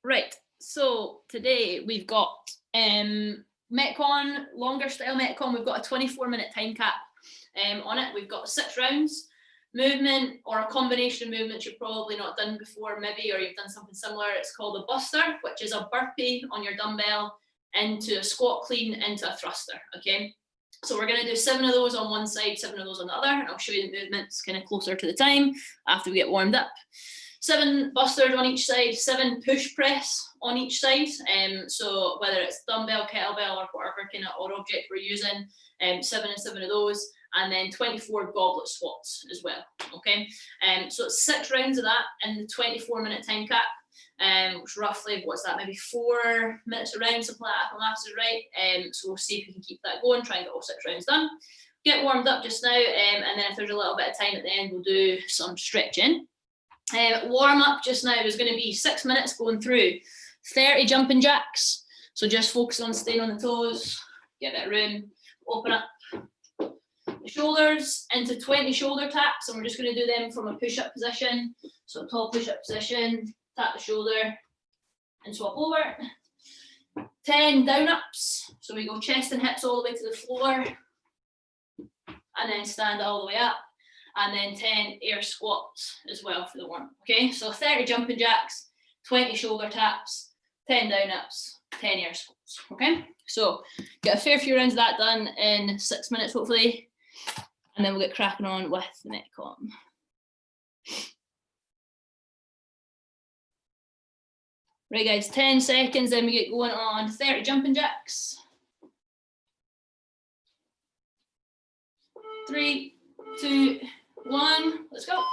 Right, so today we've got Metcon, longer style Metcon. We've got a 24-minute time cap on it. We've got 6 rounds. Movement or a combination of movements you've probably not done before, maybe, or you've done something similar. It's called a buster, which is a burpee on your dumbbell into a squat clean into a thruster. Okay, so we're going to do 7 of those on one side, 7 of those on the other, and I'll show you the movements kind of closer to the time after we get warmed up. 7 busters on each side, 7 push press on each side. So whether it's dumbbell, kettlebell, or whatever kind of odd object we're using, 7 and 7 of those, and then 24 goblet squats as well. Okay, so it's 6 rounds of that in the 24-minute time cap. Which roughly, what's that, maybe 4 minutes a round, something like that, if my maths is right. So we'll see if we can keep that going, try and get all 6 rounds done. Get warmed up just now, and then if there's a little bit of time at the end, we'll do some stretching. Warm up just now is going to be 6 minutes going through 30 jumping jacks. So just focus on staying on the toes, get a bit of room, open up the shoulders into 20 shoulder taps, and we're just going to do them from a push-up position. So tall push-up position, tap the shoulder and swap over. 10 down ups, so we go chest and hips all the way to the floor and then stand all the way up, and then 10 air squats as well for the warm. Okay, so 30 jumping jacks, 20 shoulder taps, 10 down ups, 10 air squats. Okay, so get a fair few rounds of that done in 6 minutes hopefully, and then we'll get cracking on with the Metcon. Right guys, 10 seconds, then we get going on 30 jumping jacks. 3, 2, 1, let's go.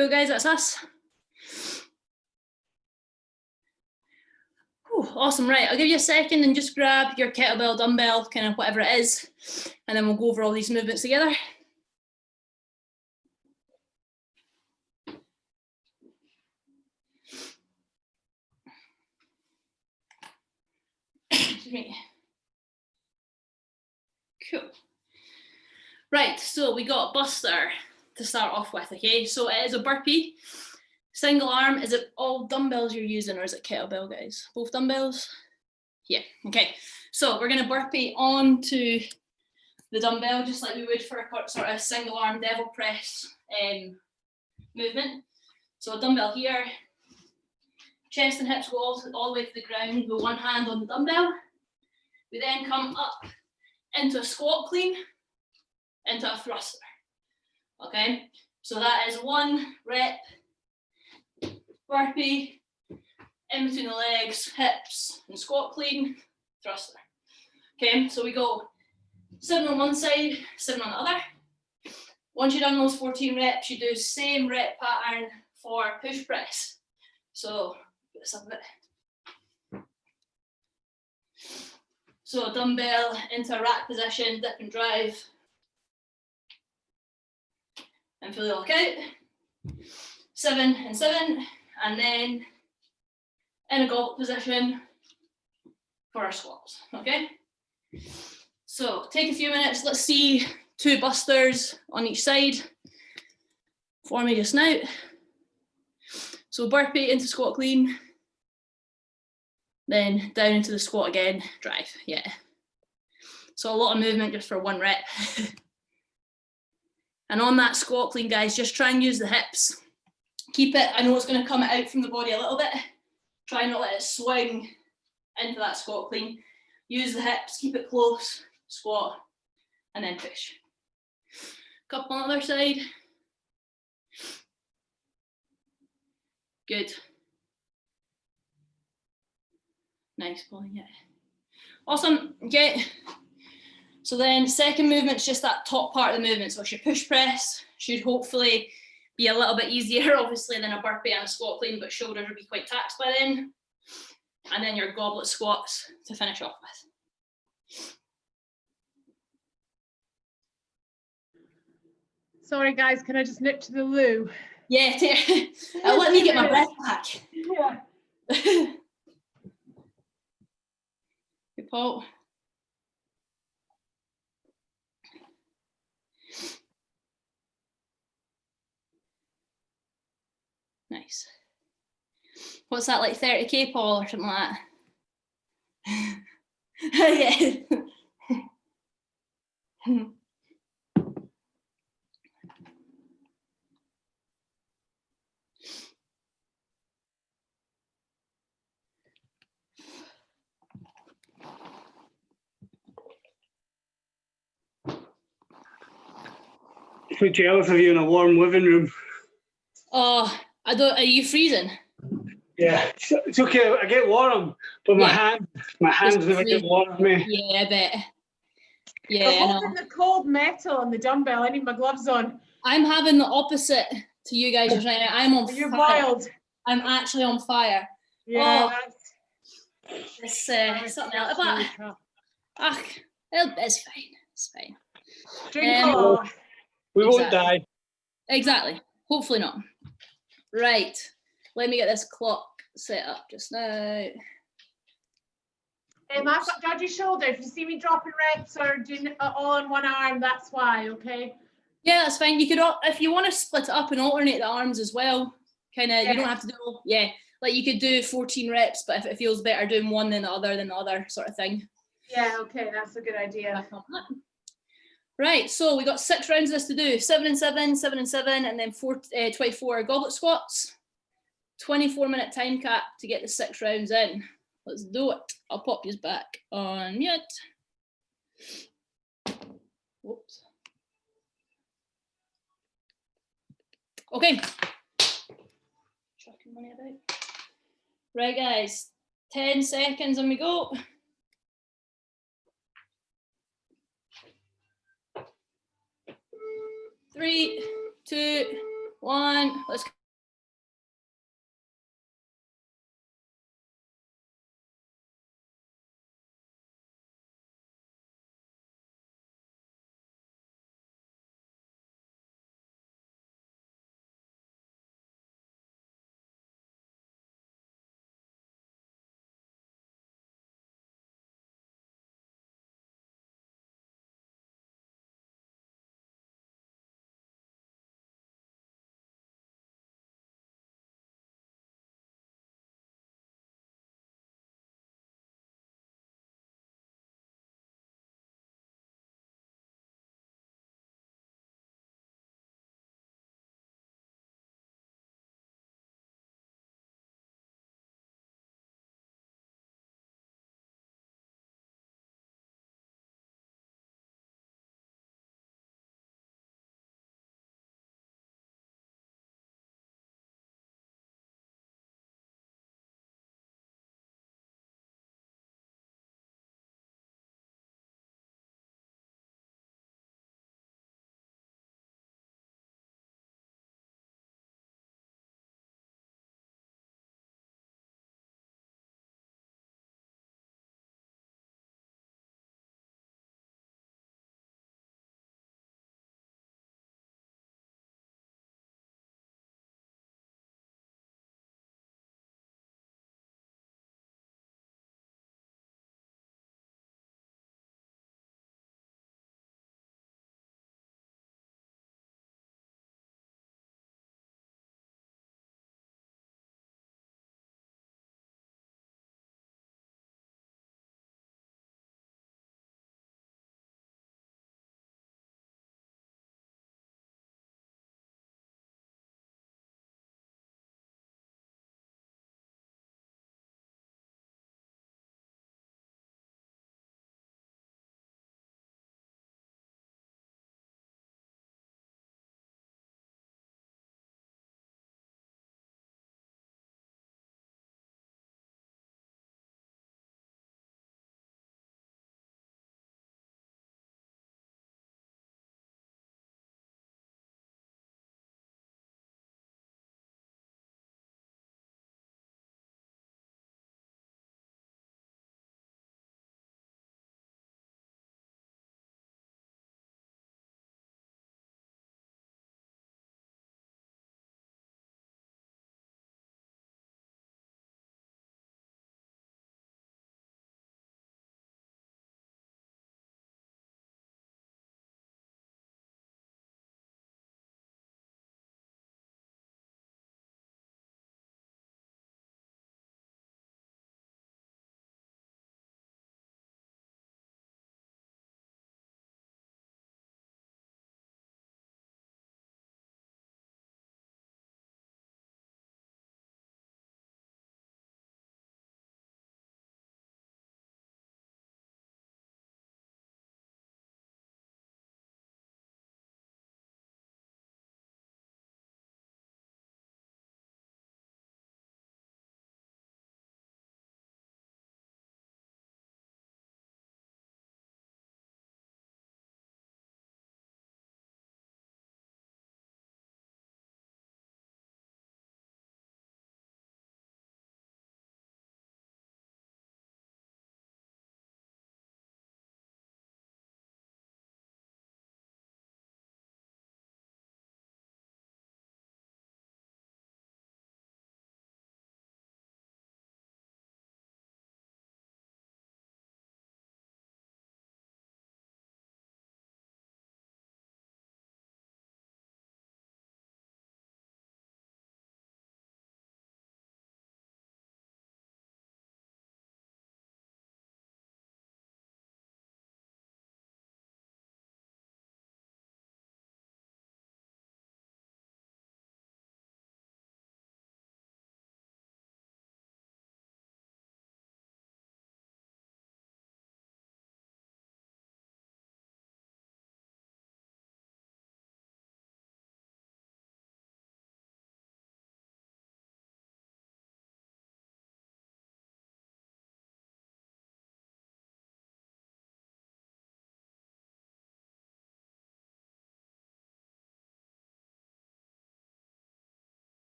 Cool, guys, that's us. Whew, awesome, right, I'll give you a second and just grab your kettlebell, dumbbell, kind of whatever it is, and then we'll go over all these movements together. Cool. Right, so we got Buster to start off with, okay? So it is a burpee, single arm. Is it all dumbbells you're using or is it kettlebell, guys? Both dumbbells? Yeah, okay. So we're gonna burpee onto the dumbbell just like we would for a sort of single arm devil press movement. So a dumbbell here, chest and hips go all the way to the ground with one hand on the dumbbell. We then come up into a squat clean, into a thruster. Okay, so that is 1 rep, burpee, in between the legs, hips, and squat clean, thruster. Okay, so we go 7 on one side, 7 on the other. Once you've done those 14 reps, you do same rep pattern for push press. So, put this up a bit. So dumbbell into a rack position, dip and drive. And fully lock out. 7 and 7, and then in a goblet position for our squats, okay? So take a few minutes, let's see 2 busters on each side for me just now. So burpee into squat clean, then down into the squat again, drive, yeah. So a lot of movement just for 1 rep. And on that squat clean, guys, just try and use the hips. Keep it, I know it's gonna come out from the body a little bit. Try not let it swing into that squat clean. Use the hips, keep it close, squat, and then push. Couple on the other side. Good. Nice, Pauline, yeah. Awesome, okay. So then second movement's just that top part of the movement. So it's your push press, should hopefully be a little bit easier, obviously, than a burpee and a squat clean, but shoulders will be quite taxed by then. And then your goblet squats to finish off with. Sorry guys, can I just nip to the loo? Yeah, let me get my breath back. Yeah. Good, Paul. Nice. What's that, like 30k, Paul, or something like that? Yeah. So jealous of you in a warm living room. Oh, I don't. Are you freezing? Yeah, it's okay. I get warm, but my hands never get warm of me. Yeah, I bet. Yeah, I'm holding the cold metal on the dumbbell. I need my gloves on. I'm having the opposite to you guys just right now. I'm on fire. You're wild. I'm actually on fire. Yeah, it's something else. But it's fine. It's fine. Drink we won't die. Exactly. Hopefully not. Right. Let me get this clock set up just now. I've got dodgy shoulder. If you see me dropping reps or doing it all on one arm, that's why, okay? Yeah, that's fine. You could, if you want to split it up and alternate the arms as well, kind of, you don't have to do, like you could do 14 reps, but if it feels better doing one than the other sort of thing. Yeah, okay, that's a good idea. Right, so we got 6 rounds of this to do, 7 and 7, 7 and 7, and then 24 goblet squats, 24-minute time cap to get the 6 rounds in. Let's do it. I'll pop you back on mute. Whoops. Okay. Chucking money about. Right, guys, 10 seconds and we go. 3, 2, 1. Let's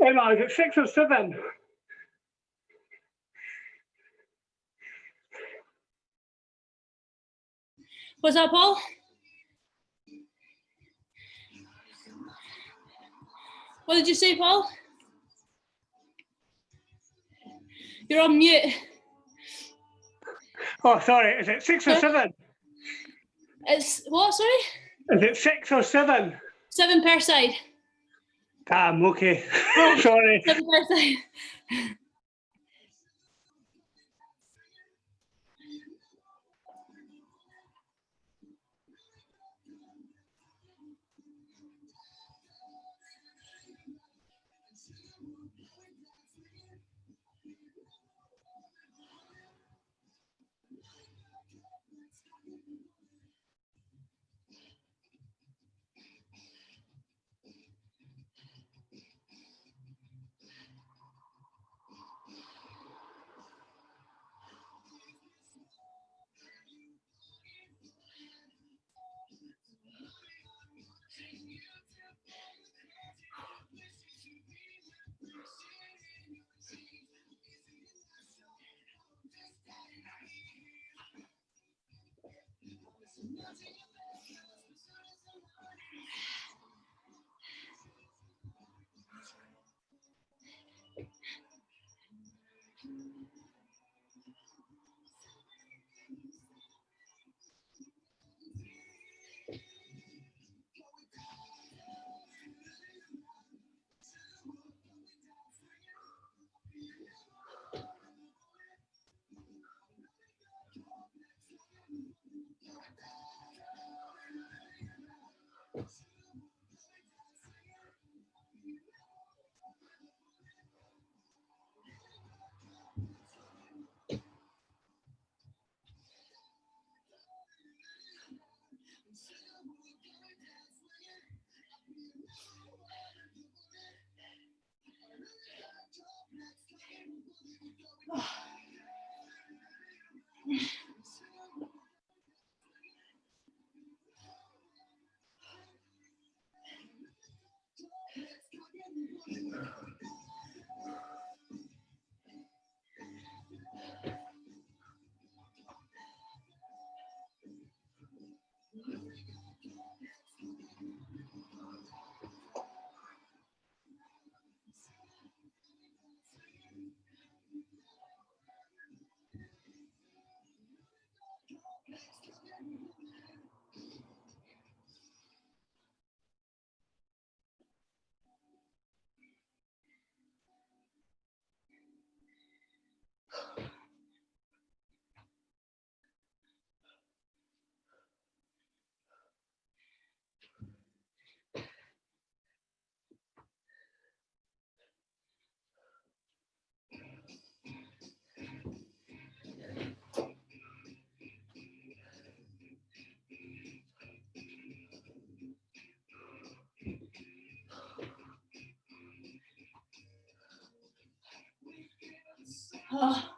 Emma, is it 6 or 7? What's that, Paul? What did you say, Paul? You're on mute. Oh, sorry. Is it 6 or 7? It's what, sorry? Is it 6 or 7? 7 per side. Damn, okay. Oh, Sorry. 7 per side. Oh.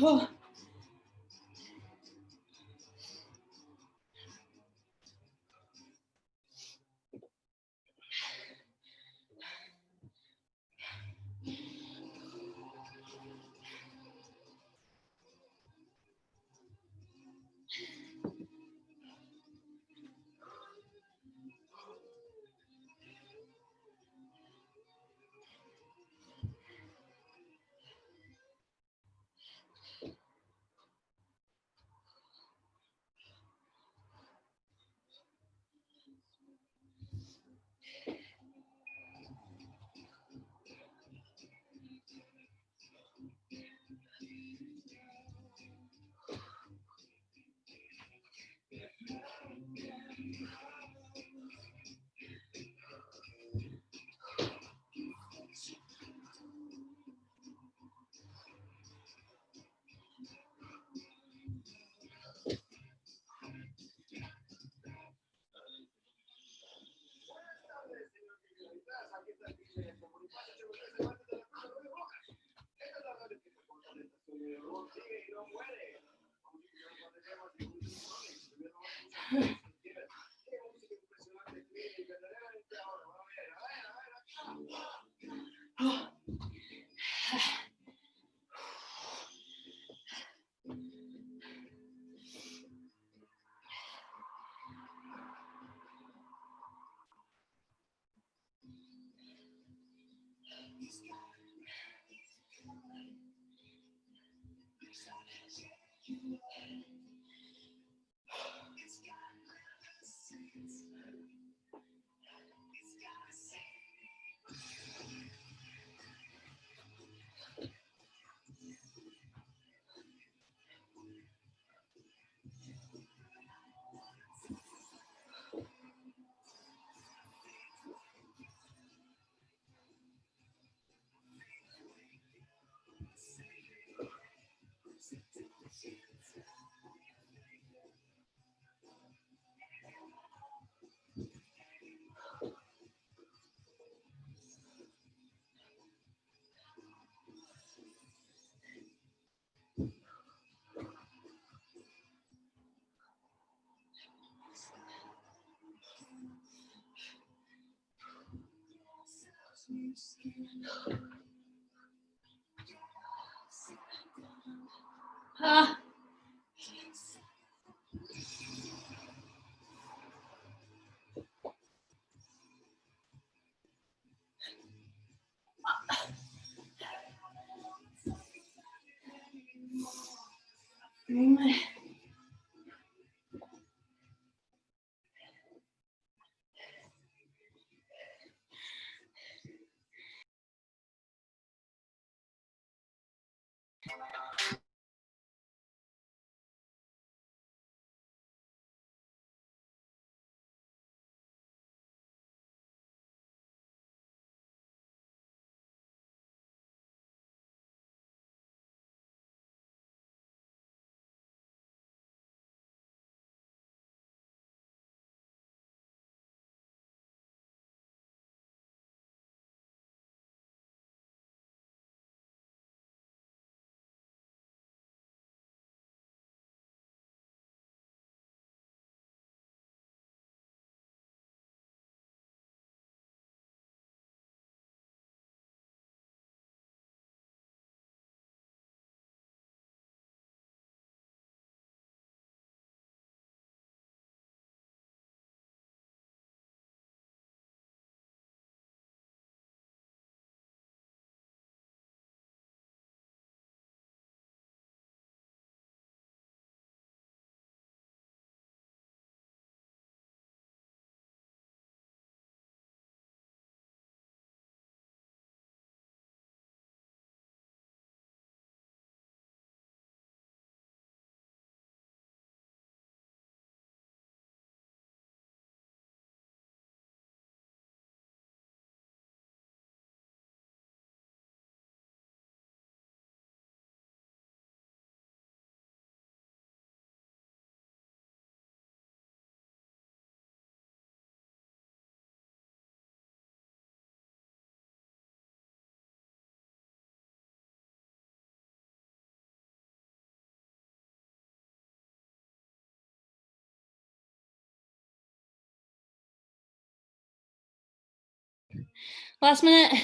Oh. Ah. Last minute.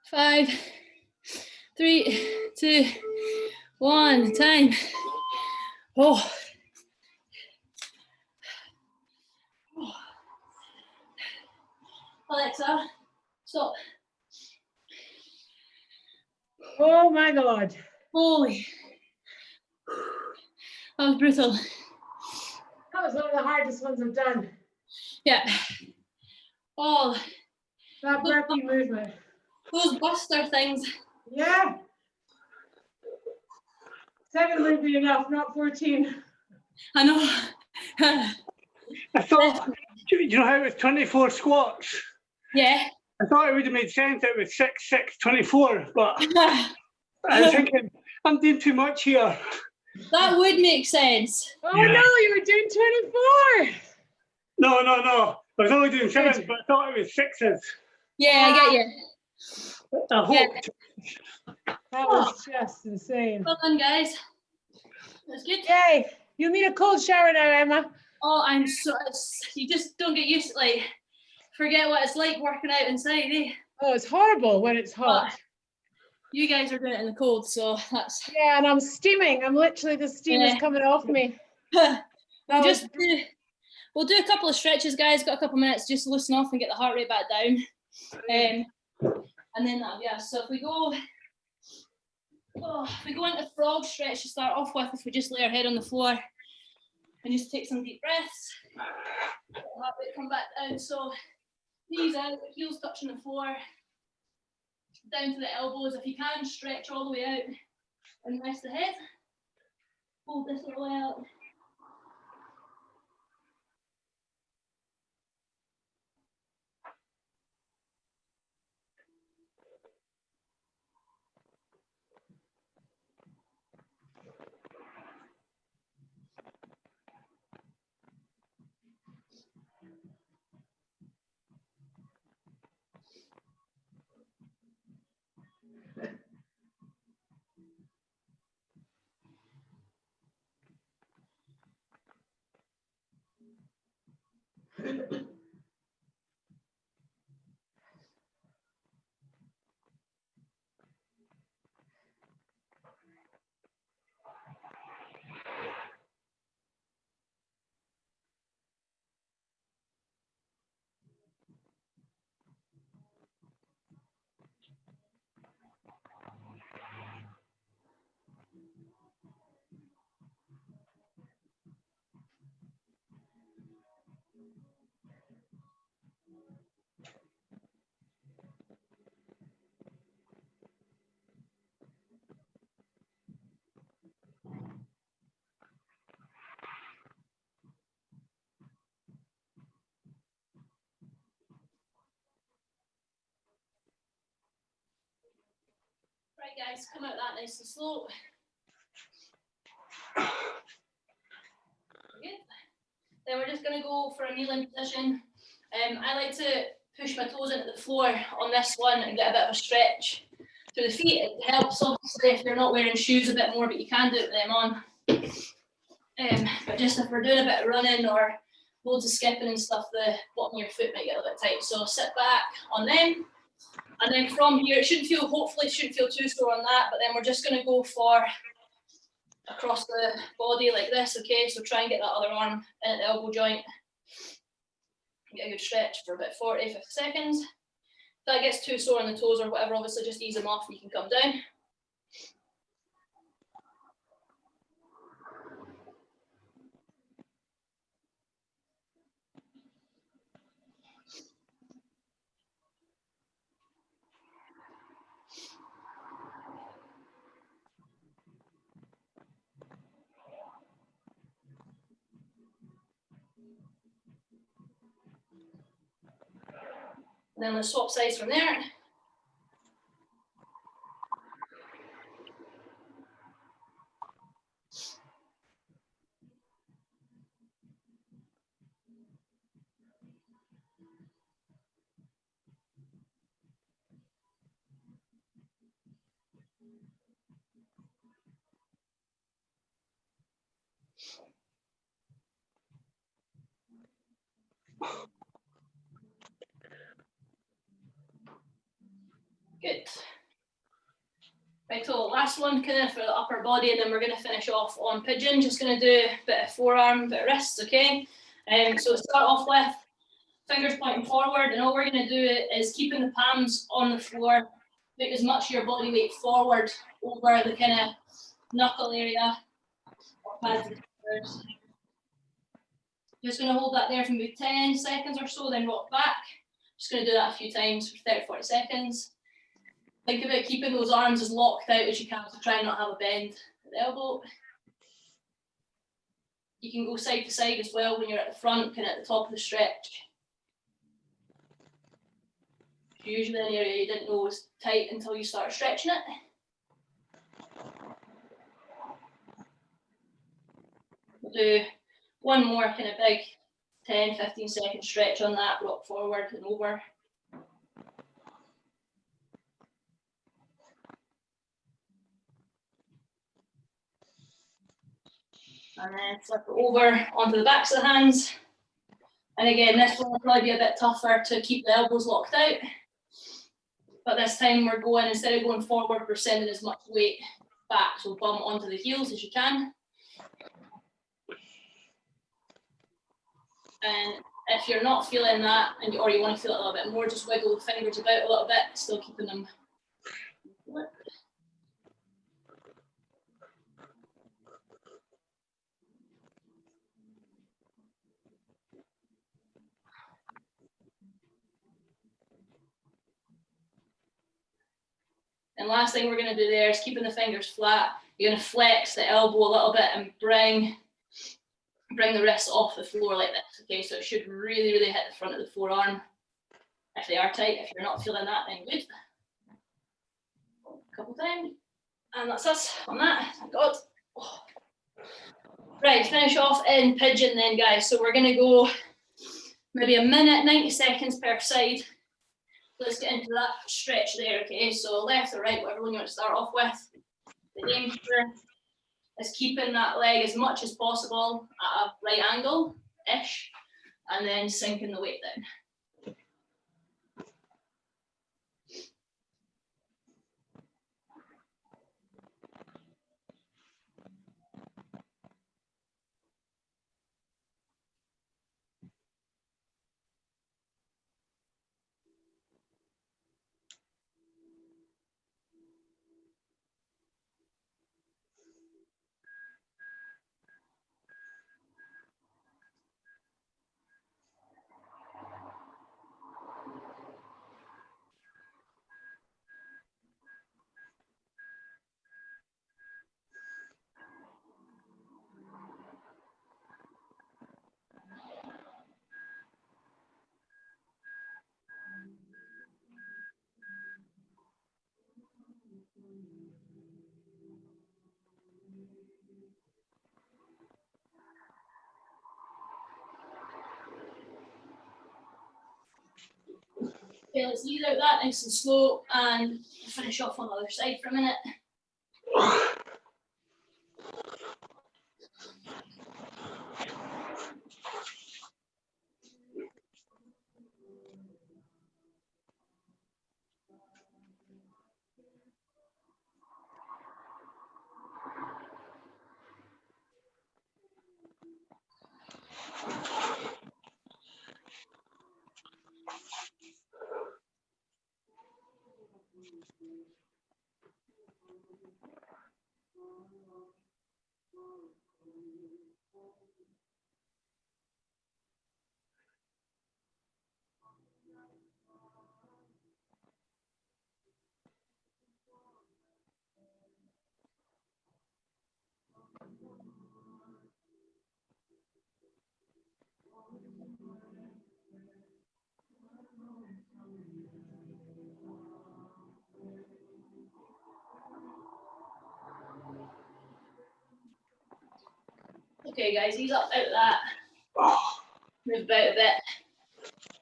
Five, 3, 2, 1, time. Oh. Alexa, stop. Oh my God. Holy. That was brutal. That was one of the hardest ones I've done. Yeah. Oh, That burpee movement. those buster things. Yeah. 7 would be enough, not 14. I know. I thought, you know how it was 24 squats? Yeah. I thought it would have made sense that it was 6, 6, 24, but I was thinking, I'm doing too much here. That would make sense. Oh Yeah. no, you were doing 24. No. I was only doing 7s, but I thought it was 6s. Yeah, I get you. I hoped. That was just insane. Well done, guys. That's good. Yay. You'll need a cold shower now, Emma. Oh, I'm so, you just don't get used to, like, forget what it's like working out inside, eh? Oh, it's horrible when it's hot. You guys are doing it in the cold, so that's. Yeah, and I'm steaming. I'm literally, the steam is coming off me. We'll do a couple of stretches, guys. Got a couple of minutes, just loosen off and get the heart rate back down. And then yeah. So if we go into frog stretch to start off with, if we just lay our head on the floor and just take some deep breaths, get the heart rate come back down. So knees out, heels touching the floor, down to the elbows. If you can, stretch all the way out and rest the head. Hold this all the way out. Right, guys, come out that nice and slow. Good. Then we're just going to go for a kneeling position. I like to push my toes into the floor on this one and get a bit of a stretch through the feet. It helps, obviously, if you're not wearing shoes a bit more, but you can do it with them on. But just if we're doing a bit of running or loads of skipping and stuff, the bottom of your foot might get a little bit tight. So sit back on them. And then from here, hopefully it shouldn't feel too sore on that, but then we're just going to go for across the body like this, okay? So try and get that other arm in at the elbow joint. Get a good stretch for about 40, 50 seconds. If that gets too sore on the toes or whatever, obviously just ease them off and you can come down. And then let's swap sides from there. Good. Right, so last one kind of for the upper body, and then we're going to finish off on pigeon. Just going to do a bit of forearm, bit of wrists, okay? So start off with fingers pointing forward, and all we're going to do is keeping the palms on the floor, put as much of your body weight forward over the kind of knuckle area. Just going to hold that there for maybe 10 seconds or so, then rock back. Just going to do that a few times for 30-40 seconds. Think about keeping those arms as locked out as you can to try and not have a bend at the elbow. You can go side to side as well when you're at the front, kind of at the top of the stretch. Usually an area you didn't know was tight until you start stretching it. We'll do one more kind of big 10-15 second stretch on that, rock forward and over. And then flip it over onto the backs of the hands. And again, this one will probably be a bit tougher to keep the elbows locked out. But this time we're going, instead of going forward, we're sending as much weight back. So bum onto the heels as you can. And if you're not feeling that, or you want to feel it a little bit more, just wiggle the fingers about a little bit, still keeping them. And last thing we're going to do there is keeping the fingers flat. You're going to flex the elbow a little bit and bring the wrist off the floor like this. Okay, so it should really, really hit the front of the forearm. If they are tight, if you're not feeling that, then good. A couple times. And that's us on that, thank God. Oh. Right, finish off in pigeon then, guys. So we're going to go maybe a minute, 90 seconds per side. Let's get into that stretch there, okay? So left or right, whatever one you want to start off with. The aim here is keeping that leg as much as possible at a right angle-ish, and then sinking the weight down. Okay, let's leave out that nice and slow and finish off on the other side for a minute. Okay, guys, ease up out of that. Move about a bit.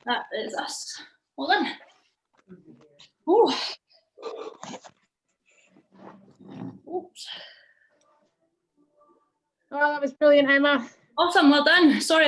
That is us. Well done. Ooh. Oops. Oh, that was brilliant, Emma. Awesome, well done. Sorry.